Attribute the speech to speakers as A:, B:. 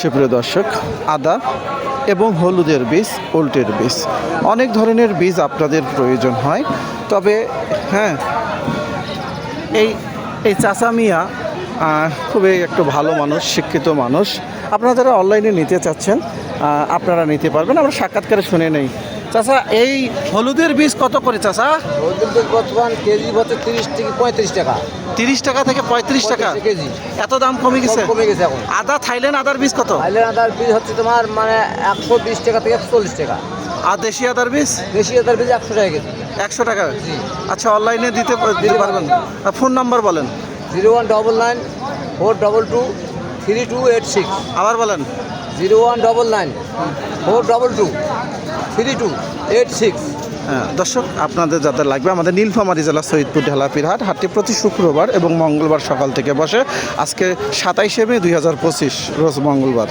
A: সুপ্রিয় দর্শক, আদা এবং হলুদের বীজ, উলটের বীজ, অনেক ধরনের বীজ আপনাদের প্রয়োজন হয়। তবে হ্যাঁ, এই চাচা মিয়া খুবই একটু ভালো মানুষ, শিক্ষিত মানুষ। আপনারা যারা অনলাইনে নিতে চাচ্ছেন আপনারা নিতে পারবেন। আমরা সাক্ষাৎকারে শুনে নেই। চাচা, এই হলুদের বীজ কত করে চাচা?
B: হলুদের বীজ বর্তমান কেজি হচ্ছে 30 থেকে 35 টাকা।
A: 30 টাকা থেকে 35 টাকা
B: কেজি।
A: এত দাম কমে গেছে?
B: কমে গেছে এখন।
A: আদা, থাইল্যান্ড আদার বীজ কত?
B: থাইল্যান্ড আদার বীজ হচ্ছে তোমার মানে 120 টাকা থেকে 140 টাকা।
A: আর দেশি আদার বীজ?
B: দেশি আদার বীজ 100 টাকা কেজি।
A: 100 টাকা।
B: জি।
A: আচ্ছা, অনলাইনে দিতে পারবেন? ফোন নাম্বার বলেন।
B: 0199 422 3286।
A: আবার বলেন।
B: 0199 422 3286।
A: হ্যাঁ দর্শক, আপনাদের যাদের লাগবে, আমাদের নীলফামারী জেলা সৈয়দপুর ঢেলাপির হাটটি প্রতি শুক্রবার এবং মঙ্গলবার সকাল থেকে বসে। আজকে 27শে মে 2025 রোজ মঙ্গলবার।